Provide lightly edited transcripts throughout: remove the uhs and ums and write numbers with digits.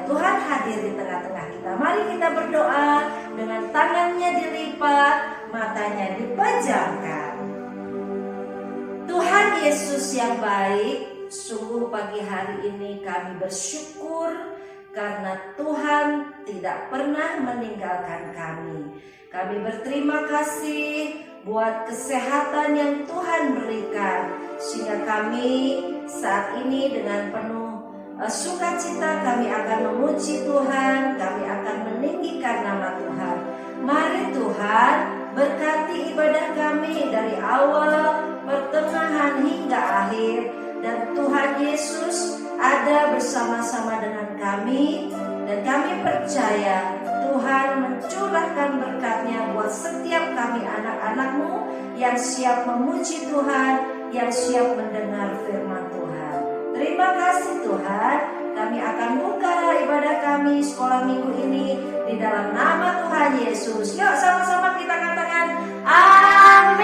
Tuhan hadir di tengah-tengah kita. Mari kita berdoa dengan tangannya dilipat, matanya dipejamkan. Tuhan Yesus yang baik, sungguh pagi hari ini kami bersyukur karena Tuhan tidak pernah meninggalkan kami. Kami berterima kasih buat kesehatan yang Tuhan berikan, sehingga kami saat ini dengan penuh sukacita kami akan memuji Tuhan, kami akan meninggikan nama Tuhan. Mari Tuhan berkati ibadah kami dari awal, pertengahan hingga akhir, dan Tuhan Yesus ada bersama-sama dengan kami, dan kami percaya Tuhan mencurahkan berkat-Nya buat setiap kami anak-anak-Mu yang siap memuji Tuhan, yang siap mendengar firman Tuhan. Terima kasih Tuhan, kami akan buka ibadah kami sekolah minggu ini di dalam nama Tuhan Yesus. Yuk sama-sama kita katakan amin.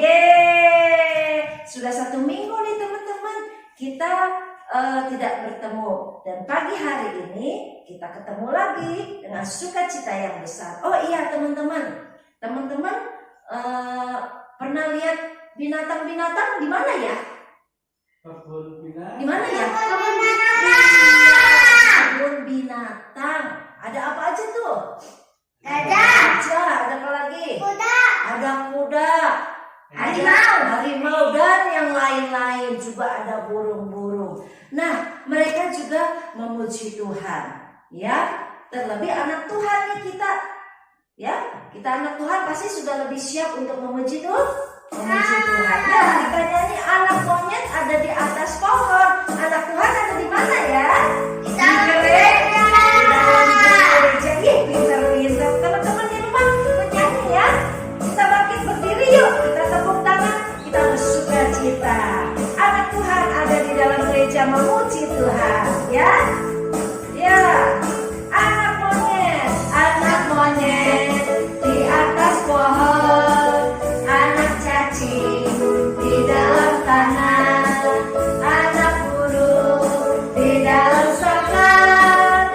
Yeay. Sudah 1 minggu nih teman-teman kita tidak bertemu, dan pagi hari ini kita ketemu lagi dengan sukacita yang besar. Oh iya teman-teman pernah lihat binatang-binatang di mana ya? Di mana ya? Kebun binatang. Ada apa aja tuh? Ada apa lagi? Kuda. Ada kuda. Harimau dan yang lain-lain, juga ada burung-burung. Nah, mereka juga memuji Tuhan, ya. Terlebih anak Tuhan nih kita, ya. Kita anak Tuhan pasti sudah lebih siap untuk memuji Tuhan. Ya, kita nyanyi anak monyet ada di atas pohon. Anak Tuhan ada di mana ya? Di gereja. Ih, pintar-pintar. Teman-teman di rumah menyanyi ya. Kita bangkit berdiri yuk. Kita tepuk tangan. Kita bersuka cita. Anak Tuhan ada di dalam gereja memuji Tuhan. Ya. Ya. Anak monyet di atas pohon. Anak cacing di dalam tanah. Anak burung di dalam sangkar.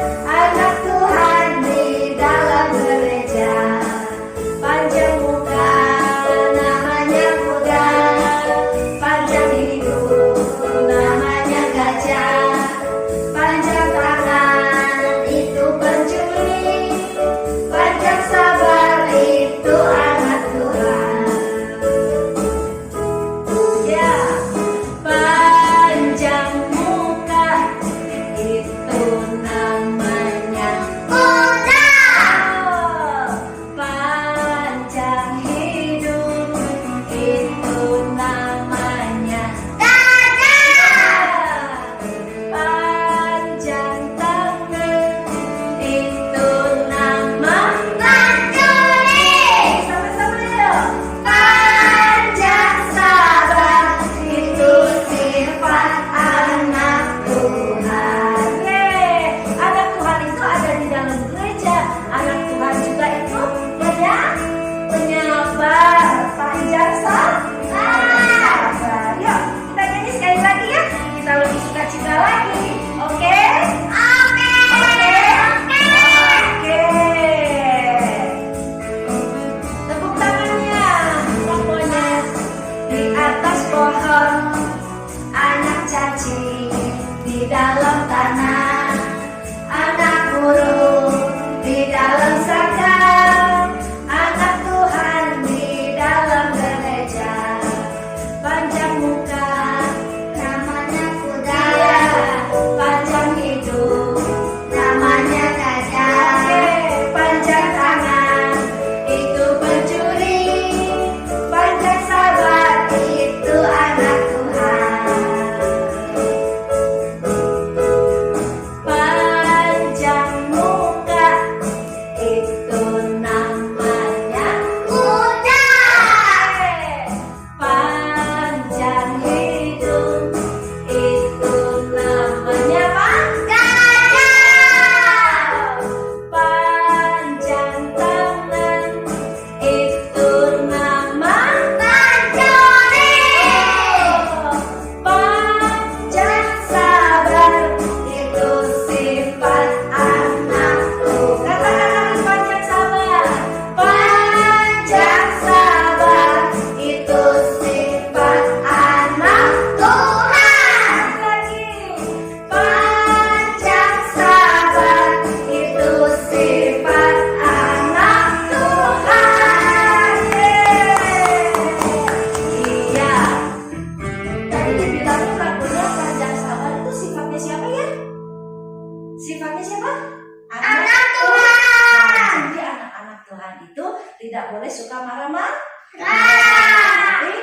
tidak boleh suka marah-marah. Marah. Tapi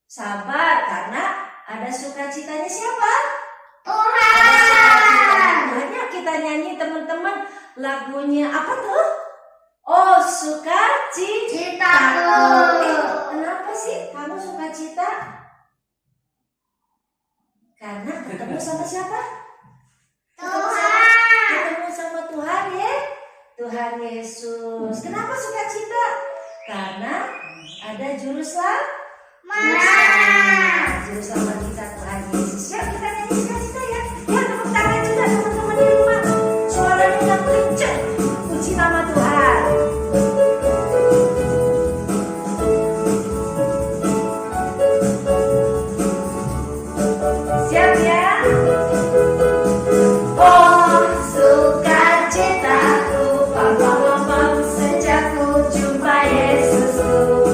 sabar karena ada sukacitanya siapa? Tuhan. Ada sukacitanya Tuhan. Yuk kita nyanyi teman-teman lagunya apa tuh? Oh sukacitaku. Kenapa sih kamu sukacita? Karena ketemu sama siapa? Tuhan. Ketemu sama Tuhan ya. Tuhan Yesus. Kenapa sukacita? Karena ada juru selamat. Juru selamat kita Tuhan Yesus. Ya kita nyanyi sukacita ya. Ya tepuk tangan juga teman-teman di rumah. Suaranya yang kencang. Puji nama Tuhan. Siap ya? Oh sukacitaku, pam pam pam pam, sejak ku jumpa Yesusku.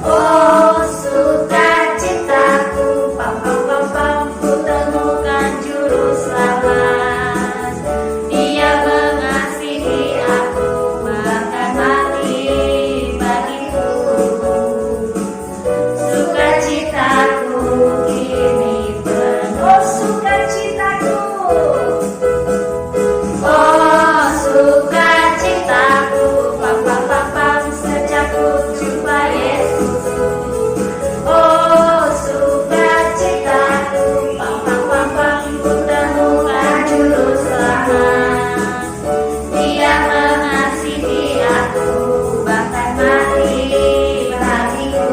Oh sukacitaku, pam pam pam pam, ku temukan juru selamat. Dia mengasihi aku, bahkan mati bagiku. Sukacitaku kini penuh sukacitaku. Oh sukacitaku, pam pam pam pam, sejak ku jumpa Yesusku. Oh sukacitaku, pam pam pam pam, ku temukan juru selamat. Dia mengasihi aku, bahkan mati bagiku.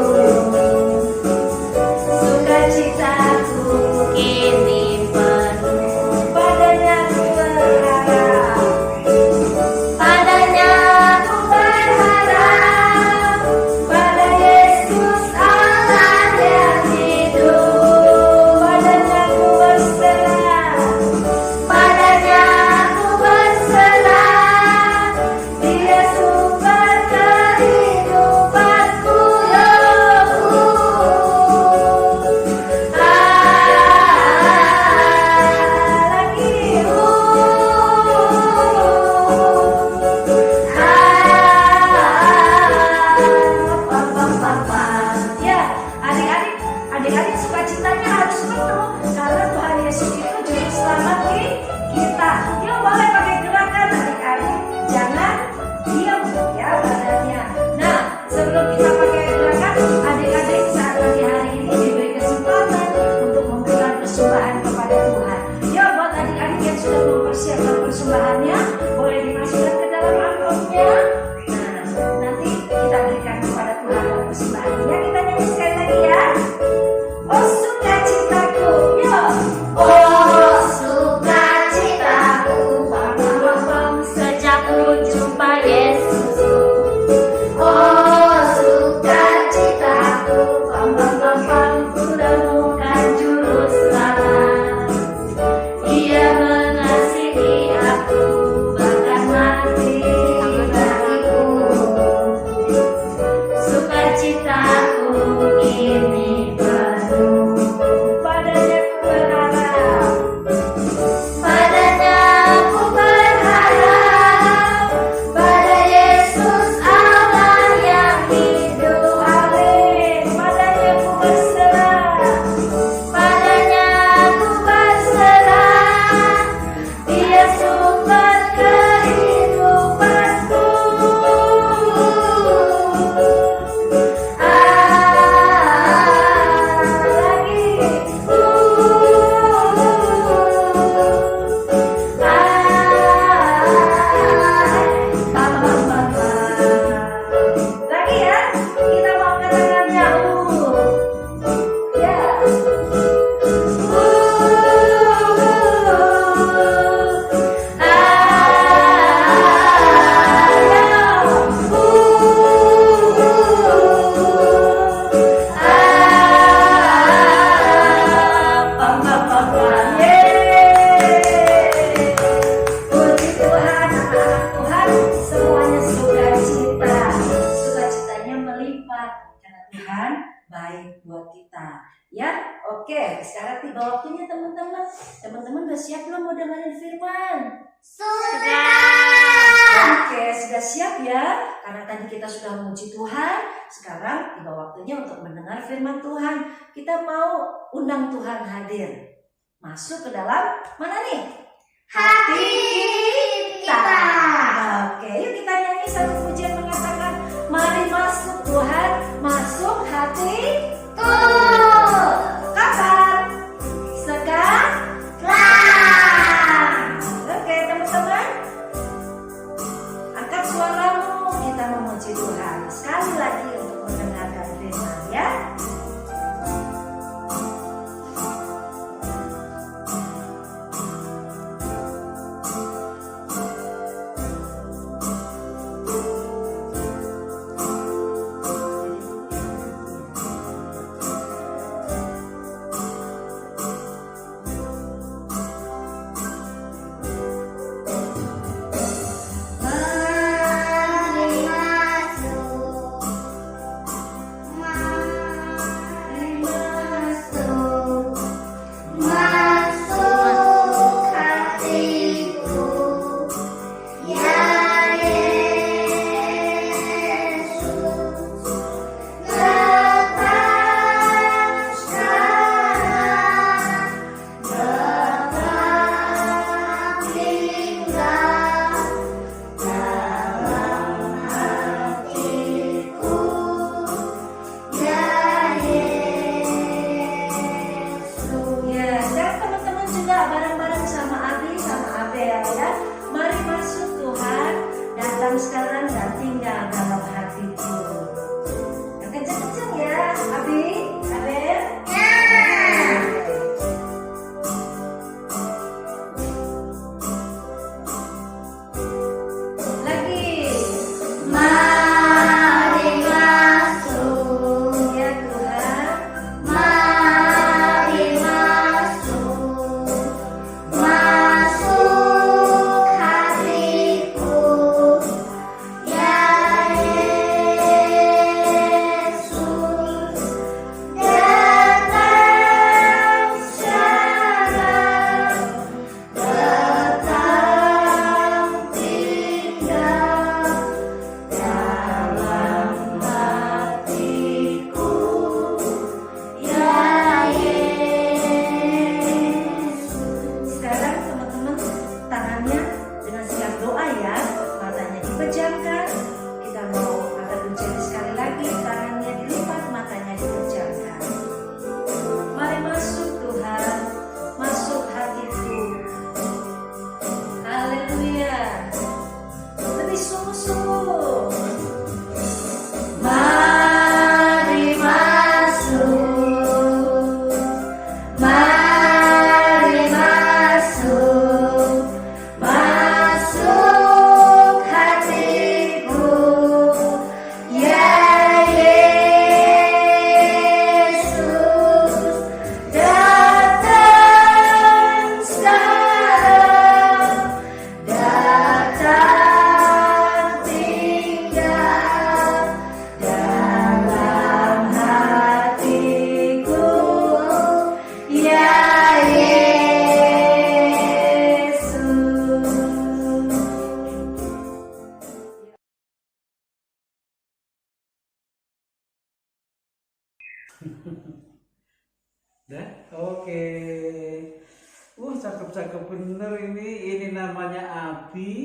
Sukacitaku kini penuh, padanya ku berharap. Padanya ku berharap, pada Yesus Allah yang hidup. Padanya ku berserah, padanya ku berserah. Dia sumber kehidupanku. Ya, adik-adik sukacitanya harus penuh karena Tuhan Yesus itu juru selamat kita. Yuk boleh pakai gerakan adik-adik, jangan diam ya badannya. Nah, sebelum kita pakai gerakan, adik-adik saat pagi hari ini diberi kesempatan untuk memberikan persembahan kepada Tuhan. Yuk buat adik-adik yang sudah mempersiapkan persembahannya, boleh dimasukkan ke dalam amplopnya. Nah, nanti kita berikan kepada Tuhan persembahannya. Kita nyanyi sekali lagi ya. Oh sukacitaku, yuk. Oh sukacitaku, pam pam pam pam, sejak ku jumpa Yesus. Oh sukacitaku, pam pam pam pam, ku temukan juru selamat. Dia mengasihi aku, bahkan mati bagiku. Sukacitaku kini penuh, padanya ku berharap. Padanya ku berharap, pada Yesus Allah yang hidup. Amin. Padanya ku berserah, padanya ku berserah. Dia sumber kehidupanku. Lagi ya, kita mau angkat tangannya. Ya. Puji Tuhan, anak-anak Tuhan, semuanya sukacita. Sukacitanya melimpah karena Tuhan baik buat kita. Ya, oke. Sekarang tiba waktunya teman-teman. Teman-teman udah siap belum mau dengerin firman? Sudah. Oke, Oke, sudah siap ya? Karena tadi kita sudah memuji Tuhan, sekarang tiba waktunya untuk mendengar firman Tuhan. Kita mau undang Tuhan hadir. Masuk ke dalam mana nih? Hati kita. Oke, yuk kita nyanyi satu pujian mengatakan, mari masuk Tuhan, masuk hatiku. Kapan? Sekarang? Oke teman-teman, angkat suaramu, kita memuji Tuhan. Sekali lagi untuk mendengarkan firman ya. Mari masuk, mari masuk, masuk hatiku, ya Yesus, datang sekarang, datang tinggal dalam hatiku, ya Yesus. Ya, dan teman-teman juga bareng-bareng sama Abi, sama Abel ya. Mari masuk Tuhan, datang sekarang dan tinggal dalam hatiku. Yang kencang-kencang ya, Abi, Abel. Lagi. Mari masuk, Ya Tuhan. mari masuk, masuk hatiku, ya Yesus, datang sekarang, datang tinggal dalam hatiku, ya Yesus. Sekarang teman-teman tangannya dengan siap doa ya, matanya dipejamkan. Kita mau angkat ujian sekali lagi, tangannya dilipat, matanya dipejamkan. Mari masuk Tuhan, masuk hatiku. Haleluya. Lebih sungguh-sungguh. Mari masuk, mari masuk, masuk hatiku, ya Yesus, datang sekarang, datang tinggal dalam hatiku, ya Yesus. Dah, oke. Cakep-cakep bener ini. Ini namanya Abi,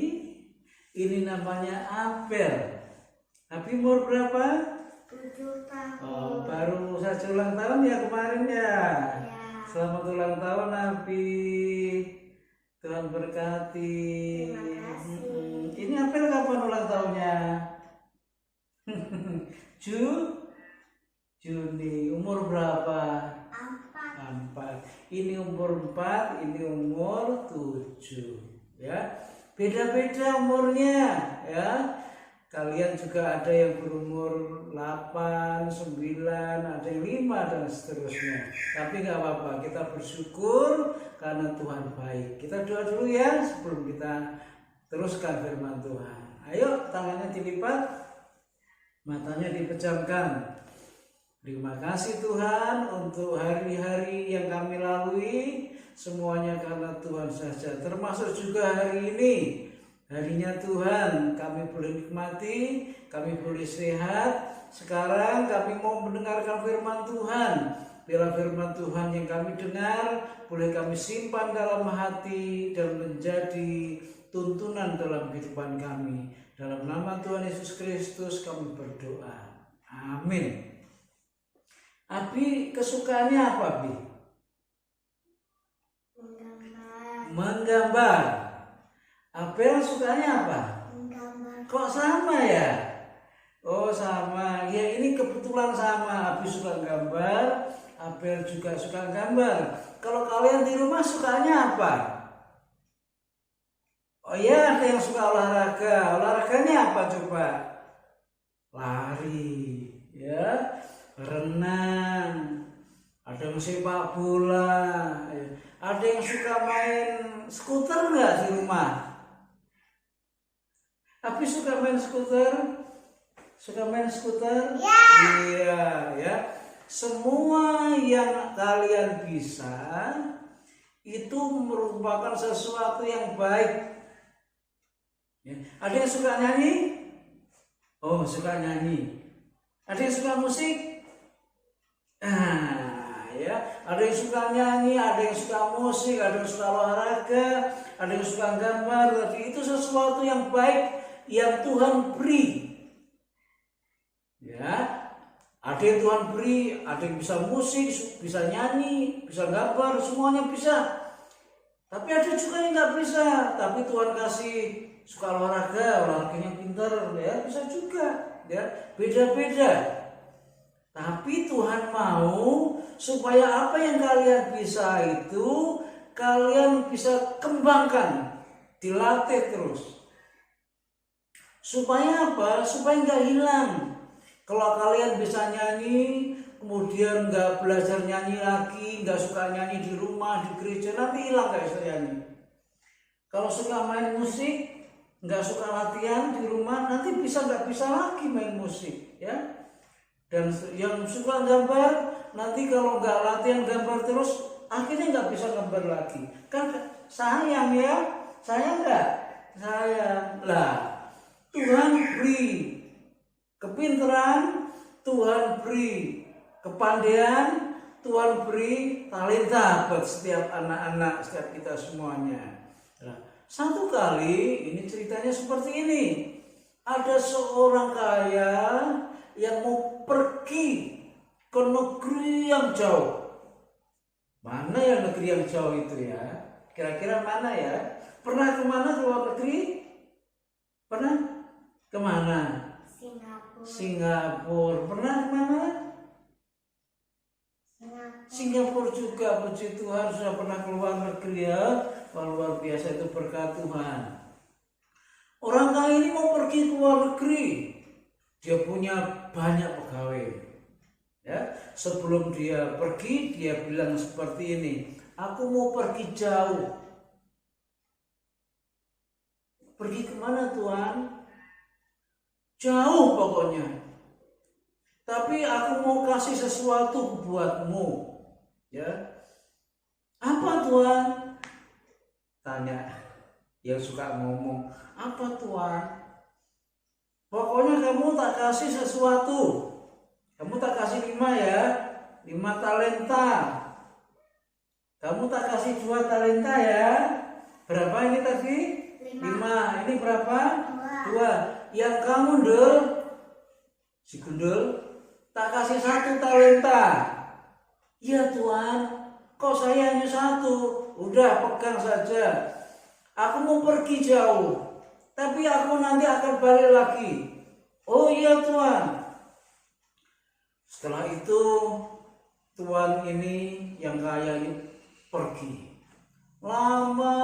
ini namanya Abel. Abi umur berapa? 7 tahun. Oh, baru saja ulang tahun ya kemarin ya. Ya. Selamat ulang tahun Abi. Tuhan berkati. Terima kasih. Ini Abel kapan ulang tahunnya? Juni. Umur berapa? 4. Ini umur 4, ini umur 7 ya. Beda-beda umurnya ya. Kalian juga ada yang berumur 8, 9, ada yang 5 dan seterusnya. Tapi nggak apa-apa, kita bersyukur karena Tuhan baik. Kita doa dulu ya sebelum kita teruskan firman Tuhan. Ayo tangannya dilipat, matanya dipejamkan. Terima kasih Tuhan untuk hari-hari yang kami lalui, semuanya karena Tuhan saja, termasuk juga hari ini. harinya Tuhan kami boleh nikmati, kami boleh sehat. Sekarang kami mau mendengarkan firman Tuhan. Bila firman Tuhan yang kami dengar boleh kami simpan dalam hati dan menjadi tuntunan dalam kehidupan kami. Dalam nama Tuhan Yesus Kristus kami berdoa. Amin. Abi kesukaannya apa, Abi? Menggambar. Abel sukanya apa? Kok sama ya? Oh sama. Ya ini kebetulan sama. Abi suka gambar, Abel juga suka gambar. Kalau kalian di rumah sukanya apa? Oh ya, ada yang suka olahraga. Olahraganya apa coba? Lari, ya, renang. Ada yang sepak bola. Ada yang suka main skuter nggak di rumah? Tapi suka main skuter? Suka main skuter? Ya. Iya, ya. Semua yang kalian bisa itu merupakan sesuatu yang baik. Ya. Ada yang suka nyanyi? Oh, suka nyanyi. Ada yang suka musik? Ya, ada yang suka nyanyi, ada yang suka musik, ada yang suka olahraga, ada yang suka gambar. Jadi itu sesuatu yang baik yang Tuhan beri. Ya, ada yang Tuhan beri, ada yang bisa musik, bisa nyanyi, bisa gambar, semuanya bisa. Tapi ada juga yang nggak bisa. Tapi Tuhan kasih suka olahraganya pintar, ya bisa juga. Ya, beda-beda. Tapi Tuhan mau supaya apa yang kalian bisa itu kalian bisa kembangkan, dilatih terus. Supaya apa? Supaya nggak hilang. Kalau kalian bisa nyanyi, kemudian nggak belajar nyanyi lagi, nggak suka nyanyi di rumah, di gereja, nanti hilang nggak bisa nyanyi. Kalau suka main musik, nggak suka latihan di rumah, nanti nggak bisa lagi main musik, ya. Dan yang suka gambar, nanti kalau nggak latihan gambar terus, akhirnya nggak bisa gambar lagi. Kan sayang ya, sayang nggak? Sayang. Lah, Tuhan beri kepintaran, Tuhan beri kepandaian, Tuhan beri talenta buat setiap anak-anak, setiap kita semuanya. Nah, satu kali, ini ceritanya seperti ini. Ada seorang kaya yang mau pergi ke negeri yang jauh. Mana ya negeri yang jauh itu ya? Kira-kira mana ya? Pernah kemana ke luar negeri? Pernah? Kemana? Singapura. Pernah kemana? Singapura juga, puji Tuhan sudah pernah keluar negeri ya. Luar biasa, itu berkat Tuhan. Orang kaya ini mau pergi ke luar negeri. Dia punya banyak pegawai. Ya, sebelum dia pergi, dia bilang seperti ini, aku mau pergi jauh. Pergi kemana Tuhan? Jauh pokoknya. Tapi aku mau kasih sesuatu buatmu. Ya. Apa Tuhan? Tanya. Yang suka ngomong, apa Tuhan? Pokoknya kamu tak kasih sesuatu. Kamu tak kasih 5 ya. 5 talenta. Kamu tak kasih 2 talenta ya. Berapa ini tadi? 5. Ini berapa? 2. Yang kamu Dul, si Gundul, tak kasih 1 talenta. Iya Tuhan, kok saya hanya 1? Udah pegang saja. Aku mau pergi jauh, tapi aku nanti akan balik lagi. Oh iya Tuhan. Setelah itu Tuhan ini yang kaya ini pergi. Lama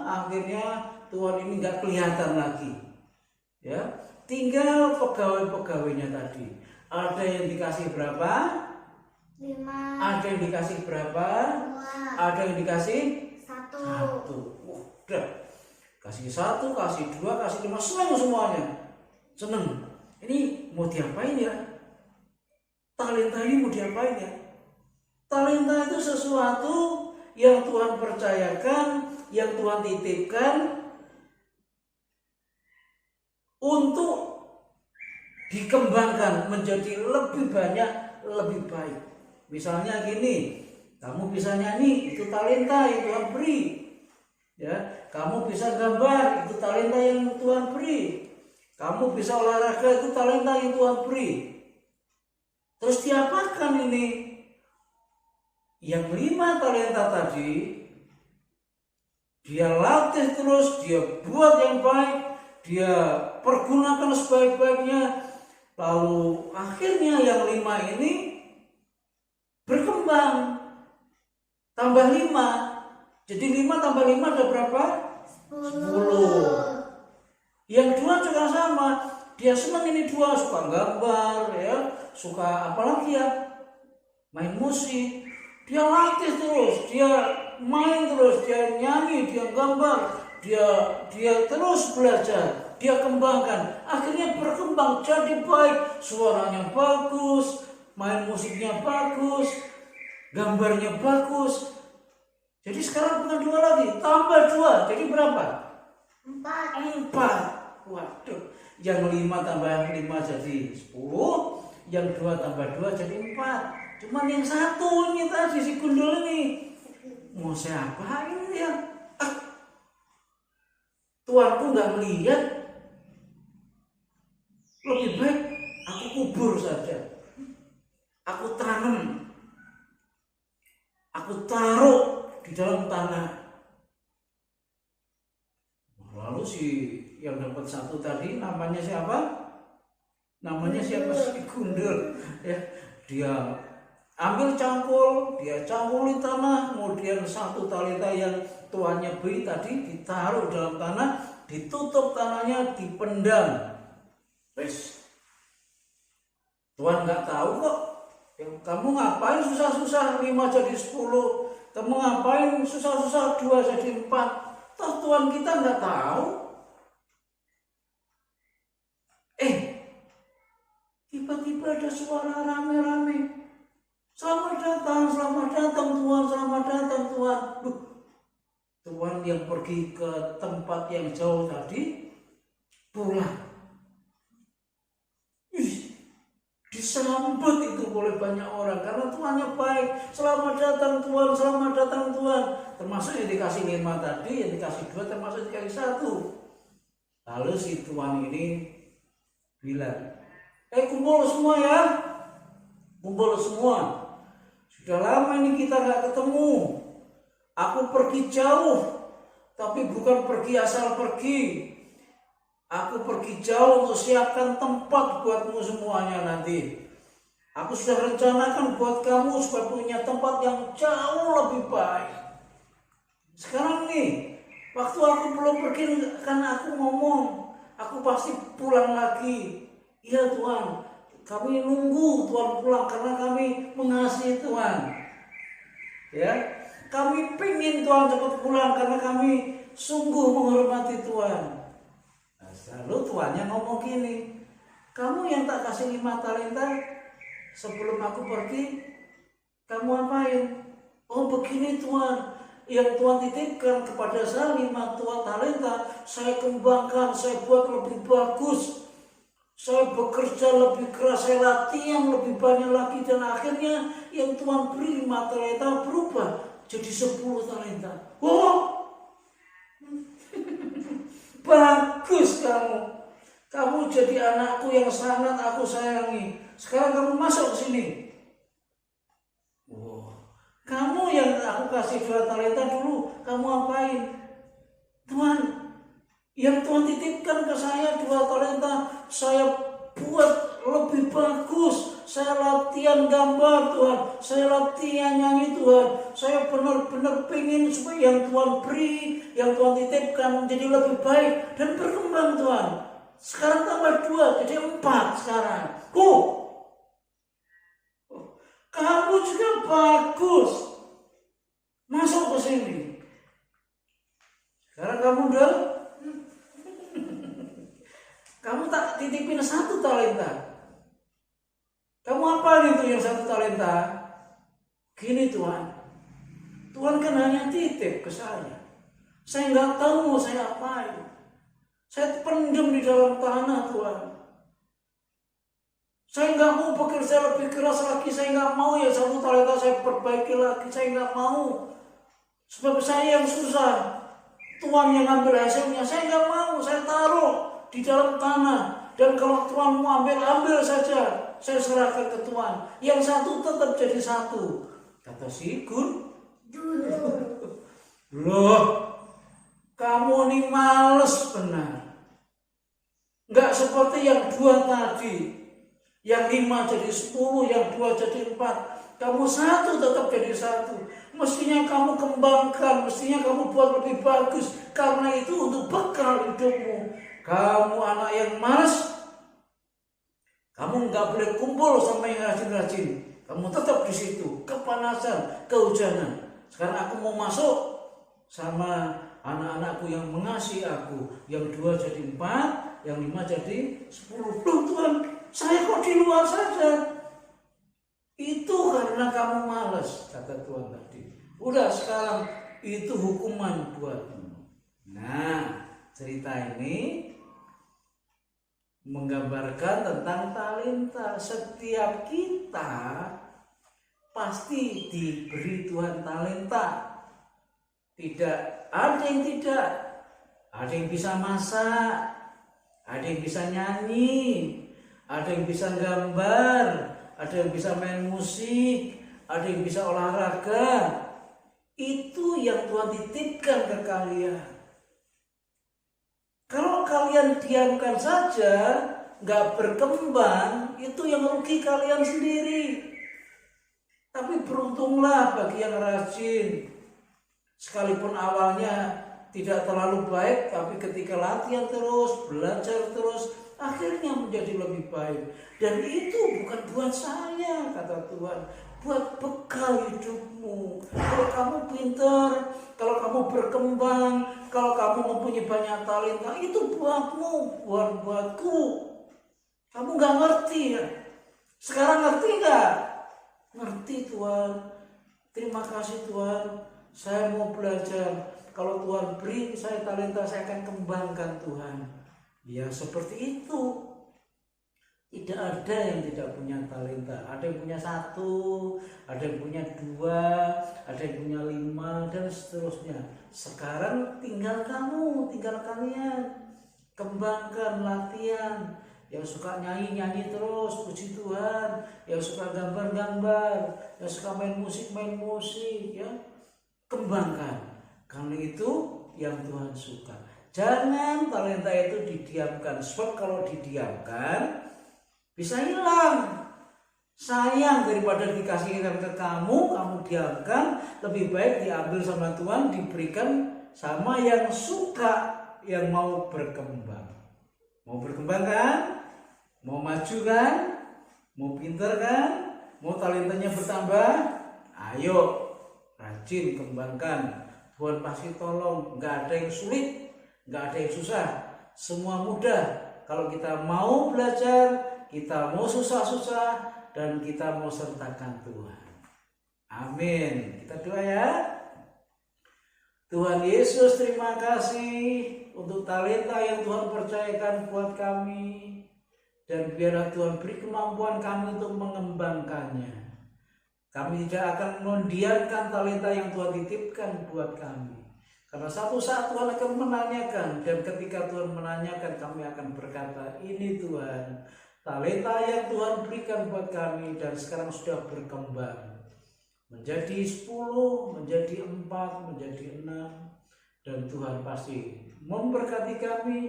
akhirnya Tuhan ini nggak kelihatan lagi. Ya, tinggal pegawai-pegawainya tadi. Ada yang dikasih berapa? 5. Ada yang dikasih berapa? 2. Ada yang dikasih 1. Udah, kasih 1, kasih 2, kasih 5, senang semuanya. Senang. Ini mau diapain ya? Talenta ini mau diapain ya? Talenta itu sesuatu yang Tuhan percayakan, yang Tuhan titipkan untuk dikembangkan menjadi lebih banyak, lebih baik. Misalnya gini, kamu bisa nyanyi, itu talenta yang Tuhan beri. Ya, kamu bisa gambar, itu talenta yang Tuhan beri. Kamu bisa olahraga, itu talenta yang Tuhan beri. Terus diapakan ini? Yang 5 talenta tadi, dia latih terus, dia buat yang baik, dia pergunakan sebaik-baiknya. Lalu akhirnya yang 5 ini berkembang, tambah 5. Jadi 5 tambah 5 ada berapa? 10. Yang 2 juga sama, dia senang ini 2, suka gambar ya, suka apalagi ya, main musik. Dia latih terus, dia main terus, dia nyanyi, dia gambar, dia terus belajar, dia kembangkan. Akhirnya berkembang jadi baik, suaranya bagus, main musiknya bagus, gambarnya bagus. Jadi sekarang bukan 2 lagi, tambah 2, jadi berapa? 4. Waduh, yang 5 tambah 5 jadi 10, yang 2 tambah 2 jadi 4. Cuman yang 1 ini tadi, si gundul ini, mau saya apain ya? Tuanku nggak melihat, lebih baik aku kubur saja, aku tanam, aku taruh di dalam tanah. Lalu si yang dapat 1 tadi namanya siapa? Namanya siapa? Si gundul ya. Dia ambil cangkul, dia cangkuli tanah, kemudian 1 talenta yang tuannya beri tadi ditaruh dalam tanah, ditutup tanahnya, dipendam. Wes, Tuhan nggak tahu kok. Kamu ngapain susah-susah 5 jadi 10? Kamu ngapain susah-susah 2 jadi 4? Toh Tuhan kita nggak tahu. Tiba-tiba ada suara rame-rame. Selamat datang Tuhan, selamat datang Tuhan. Tuhan yang pergi ke tempat yang jauh tadi pulang. Disambut itu oleh banyak orang karena Tuhannya baik. Selamat datang Tuhan, selamat datang Tuhan. Termasuk yang dikasih 5 tadi, yang dikasih 2, termasuk yang dikasih 1. Lalu si Tuhan ini bilang, kumpul semua ya, kumpul semua. Sudah lama ini kita gak ketemu. Aku pergi jauh, tapi bukan pergi asal pergi. Aku pergi jauh untuk siapkan tempat buatmu semuanya nanti. Aku sudah rencanakan buat kamu supaya punya tempat yang jauh lebih baik. Sekarang nih, waktu aku belum pergi, karena aku ngomong, aku pasti pulang lagi. Iya Tuhan, kami nunggu Tuhan pulang karena kami mengasihi Tuhan. Ya, kami pengen Tuhan cepat pulang karena kami sungguh menghormati Tuhan. Nah, lalu Tuhannya ngomong gini, kamu yang tak kasih 5 talenta sebelum aku pergi, kamu apain? Oh begini Tuhan, yang Tuhan titipkan kepada saya 5 talenta, saya kembangkan, saya buat lebih bagus. Saya bekerja lebih keras, saya latihan lebih banyak lagi, dan akhirnya yang Tuhan beri 5 talenta berubah jadi 10 talenta. Oh, bagus kamu. Kamu jadi anakku yang sangat aku sayangi. Sekarang kamu masuk ke sini. Oh, kamu yang aku kasih 2 talenta dulu, kamu apain? Tuhan, yang Tuhan titipkan ke saya 2 talenta, saya buat lebih bagus. Saya latihan gambar Tuhan, saya latihan nyanyi Tuhan. Saya benar-benar pengen supaya yang Tuhan beri, yang Tuhan titipkan menjadi lebih baik dan berkembang Tuhan. Sekarang tambah 2 jadi 4 sekarang. Kamu juga bagus. Masuk ke sini. Sekarang kamu udah, kamu tak titipin 1 talenta. Kamu apa itu yang 1 talenta? Gini Tuhan, Tuhan kan hanya titip ke saya. Saya nggak tahu mau saya apain. Saya pendem di dalam tanah, Tuhan. Saya nggak mau bekerja lebih keras lagi. Saya nggak mau ya 1 talenta saya perbaiki lagi. Saya nggak mau. Sebab saya yang susah. Tuhan yang ambil hasilnya. Saya nggak mau. Saya taruh di dalam tanah. Dan kalau Tuhan mau ambil, ambil saja. Saya serahkan ke Tuhan. Yang satu tetap jadi satu. Kata si Dulu. Loh, kamu ini males benar. Nggak seperti yang 2 tadi. Yang 5 jadi 10, yang 2 jadi 4. Kamu 1 tetap jadi 1. Mestinya kamu kembangkan, mestinya kamu buat lebih bagus. Karena itu untuk bekal hidupmu. Kamu anak yang malas, kamu nggak boleh kumpul sama yang rajin-rajin. Kamu tetap di situ, kepanasan, kehujanan. Sekarang aku mau masuk sama anak-anakku yang mengasihi aku. Yang 2 jadi 4, yang 5 jadi 10. Loh Tuhan, saya kok di luar saja? Itu karena kamu malas, kata Tuhan tadi. Udah sekarang itu hukuman buatmu. Nah, cerita ini menggambarkan tentang talenta. Setiap kita pasti diberi Tuhan talenta. Tidak ada yang tidak. Ada yang bisa masak, ada yang bisa nyanyi, ada yang bisa gambar, ada yang bisa main musik, ada yang bisa olahraga. Itu yang Tuhan titipkan ke kalian. Kalau kalian diamkan saja, nggak berkembang, itu yang rugi kalian sendiri. Tapi beruntunglah bagi yang rajin. Sekalipun awalnya tidak terlalu baik, tapi ketika latihan terus, belajar terus, akhirnya menjadi lebih baik. Dan itu bukan buat saya, kata Tuhan, buat bekal hidupmu. Kalau kamu pintar, kalau kamu berkembang, kalau kamu mempunyai banyak talenta, itu buatmu, bukan buatku. Kamu nggak ngerti ya? Sekarang ngerti nggak? Ngerti Tuhan. Terima kasih Tuhan. Saya mau belajar. Kalau Tuhan beri saya talenta, saya akan kembangkan Tuhan. Ya seperti itu. Tidak ada yang tidak punya talenta. Ada yang punya 1, ada yang punya 2, ada yang punya 5, dan seterusnya. Sekarang tinggal kamu, tinggal kalian. Kembangkan, latihan. Yang suka nyanyi terus, puji Tuhan. Yang suka gambar, yang suka main musik, ya. Kembangkan. Karena itu yang Tuhan suka. Jangan talenta itu didiamkan. Sebab kalau didiamkan bisa hilang. Sayang daripada dikasihkan ke kamu diamkan. Lebih baik diambil sama Tuhan, diberikan sama yang suka, yang mau berkembang. Mau berkembang kan? Mau maju kan? Mau pintar kan? Mau talentanya bertambah? Ayo rajin kembangkan. Tuhan pasti tolong. Nggak ada yang sulit, nggak ada yang susah. Semua mudah. Kalau kita mau belajar, kita mau susah-susah, dan kita mau sertakan Tuhan. Amin. Kita doa ya. Tuhan Yesus, terima kasih untuk talenta yang Tuhan percayakan buat kami. Dan biarlah Tuhan beri kemampuan kami untuk mengembangkannya. Kami tidak akan mendiamkan talenta yang Tuhan titipkan buat kami. Karena satu saat Tuhan akan menanyakan. Dan ketika Tuhan menanyakan, kami akan berkata, ini Tuhan, talenta yang Tuhan berikan buat kami dan sekarang sudah berkembang. Menjadi 10, menjadi 4, menjadi 6. Dan Tuhan pasti memberkati kami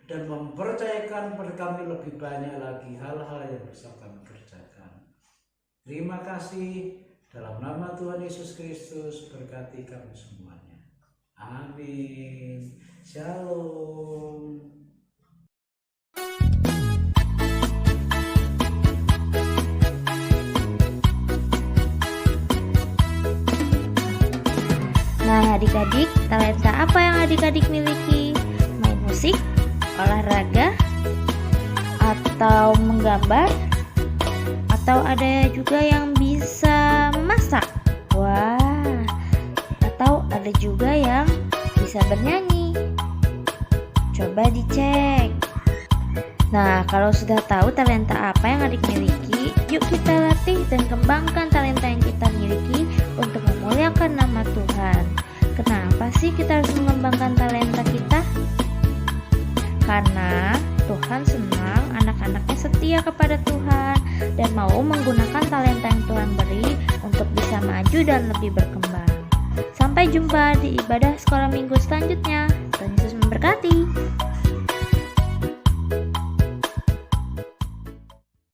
dan mempercayakan kepada kami lebih banyak lagi hal-hal yang bisa kami kerjakan. Terima kasih. Dalam nama Tuhan Yesus Kristus, berkati kami semuanya. Amin. Shalom. Nah adik-adik, talenta apa yang adik-adik miliki? Main musik, olahraga, atau menggambar? Atau ada juga yang bisa memasak? Wah, atau ada juga yang bisa bernyanyi. Coba dicek. Nah, kalau sudah tahu talenta apa yang adik miliki, yuk kita latih dan kembangkan talenta yang kita miliki untuk memuliakan nama Tuhan. Kenapa sih kita harus mengembangkan talenta kita? Karena Tuhan senang anak-anaknya setia kepada Tuhan dan mau menggunakan talenta yang Tuhan beri untuk bisa maju dan lebih berkembang. Sampai jumpa di ibadah sekolah minggu selanjutnya. Tuhan Yesus memberkati.